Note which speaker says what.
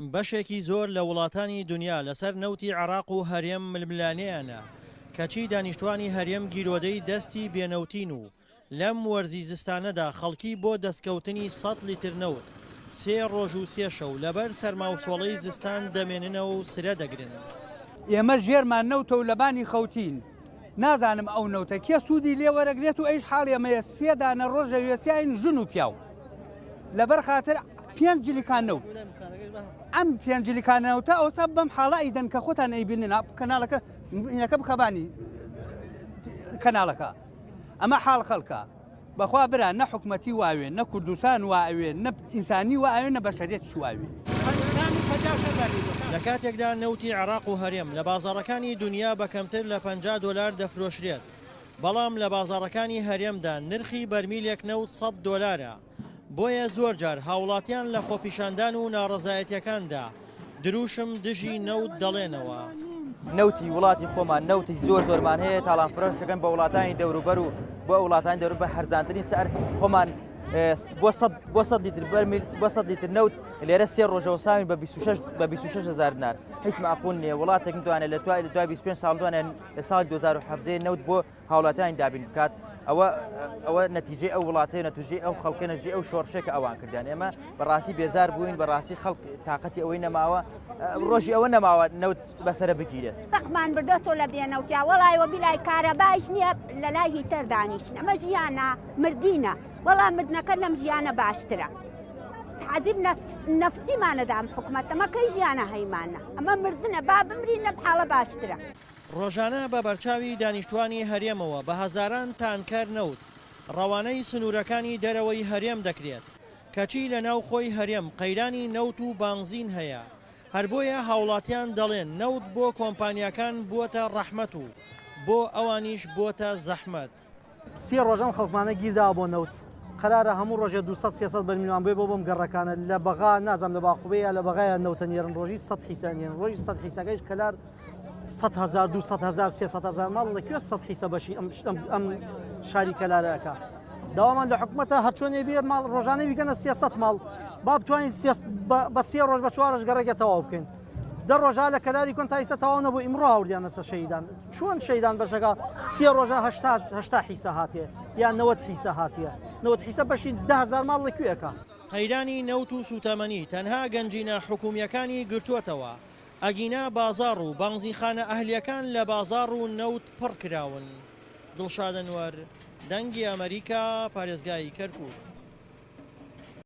Speaker 1: بەشێکی زۆر لە وڵاتانی دنیا لەسەر نەوتی عێراق و هەرێم ململانەیانە کەچی دانیشتوانی هەرێم گیرۆدەی دەستی بێنەوتین و لەم وەرزی زستانەدا خەڵکی بۆ دەستکەوتنی 100 لیتر نەوت 3 ڕۆژ و 3 شەو لەبەر سەرماوسۆڵەی زستان دەمێننەوە و سرە دەگرن.
Speaker 2: ئێمە ژێرمان نەوتە و لەبانی خەوتین نازانم ئەو نەوتە کێ سوودی لێوەرەگرێت و ئەیش حاڵێمەیە 3 دانە ڕۆژە وێسیاین ژن و پیاو لەبەر خاتر 5 جلیکان نەوت ئەم 5 جلیکانەوتە ئەوسا بەم حاڵە ئەیدەن کە خۆتان ئەیبینن کەناڵەکە ئینەکە بخەبانی کەناڵەکە ئەمە حاڵ خەڵکە بەخوا برا نە حکومەتی واوێن نە کوردستان واوێن نە ئینسانی واوێن نە بەشەریەت شواوێن.
Speaker 1: لە کاتێکدا نەوتی عێراق و هەرێم لە بازاڕەکانی دنیا بە کەمتر لە $50 دەفرۆشرێت بەڵام لە بازاڕەکانی هەرێمدا نرخی بەرمیلێک نەوت $100. بۆیە زۆر جار هاوڵاتیان لە خۆپیشاندان و ناڕەزایەتیەکاندا دروشم دژی نەوت دەڵێنەوە.
Speaker 3: نەوتی وڵاتی خۆمان نەوتی زۆرمان هەیە تاڵان فرۆشەکەن بە وڵاتانی دەوروبەر و بۆ وڵاتانی دەوروبەر هەرزانترین سەر خۆمان بۆ 100 لیتر بەرمیل بۆ 100 لیتر نەوت لێرە 3 ڕۆژەوە ساوین بە 26,000 دینار هیچ معقول نییە. وڵاتێک نتوانێت لە دوای 25 ساڵ دوانێن لە ساڵی 2017 نەوت بۆ هاوڵاتیانی دابین بکات. ئەوە نەتیجەی ئەو وڵاتەیە نەتیجەی ئەو خەڵکە نەتیجەی ئەو شۆڕشێکە ئەوان کردیان. ئێمە بەڕاستی بێزار بووین بەڕاستی خەڵک تااقەتی ئەوەی نەماوە ڕۆژی ئەوە نەماوە نەوت بەسرە بگیرێت.
Speaker 4: ڕقمان بردەسۆ لە بێنەوتیا وەڵایەوە بیلای کارەباش نییە لە لای هیتەر دانیشن ئەمە ژیانە مردینە وەڵام مردنەکە لەم ژیانە باشترە. تعذیب نەفسیمانەدام حکومەت ئەمە کەی ژیانە هەیمانە ئەمە مردنە با بمرین لەم حاڵە باشترە.
Speaker 1: ڕۆژانە بە بەرچاوی دانیشتوانی هەرێمەوە بە هەزاران تانکەر نەوت ڕەوانەی سنوورەکانی دەرەوەی هەرێم دەکرێت کەچی لە ناو خۆی هەرێم قەیرانی نەوت و بانزین هەیە. هەر بۆیە هاوڵاتیان دەڵێن نەوت بۆ کۆمپانیەکان بووەتە ڕەحمەت و بۆ ئەوانیش بووەتە زەحمەت.
Speaker 5: 3 ڕۆژەم خەڵکمانە گیرداوە بۆ نەوت قەرارە هەموو ڕۆژێ 200-300 بەرمیلمان بێ بۆ بۆم گەڕەکانە لە بەغا نازام لە باخوبەیە لە بەغایە نەوتە نێرن ڕۆژی 100 حیسانیان ڕۆژی 100 حیسەکەیش کەلار 100,000 200,000 300,000 ماڵ لەکوێ 100 حیسە بەشی ئەم شاری کەلارەکە داوامان لە حکومەتە هەرچۆنێ بێ ماڵ ڕۆژانەی بیکەنە 300 ماڵ با بتوانین بە 3 ڕۆژ بە 4 ڕۆژ گەڕێکێتەوە بکەین. 10 ڕۆژە لە کەلاری کۆن تا ئێستا تەواو نەبوو ئیمڕۆ هەوردیانە سەر شەیدان چۆن شەیدان بەشەکە 3 ڕۆژە 80 حیسە هاتیە یان 90 حیسە هاتیە 90 حیسە بەشی 10,000 ماڵ لەکوێیەکە.
Speaker 1: قەیرانی نەوت و سوتەمەنی تەنها گەنجینە حکومیەکانی گرتووەتەوە ئەگینا بازاڕ و بانزیخانە ئەهلیەکان لە بازاڕ و نەوت پڕ کراون. دڵشاد ئەنوەر دەنگی ئەمریکا پارێزگای کەرکووک.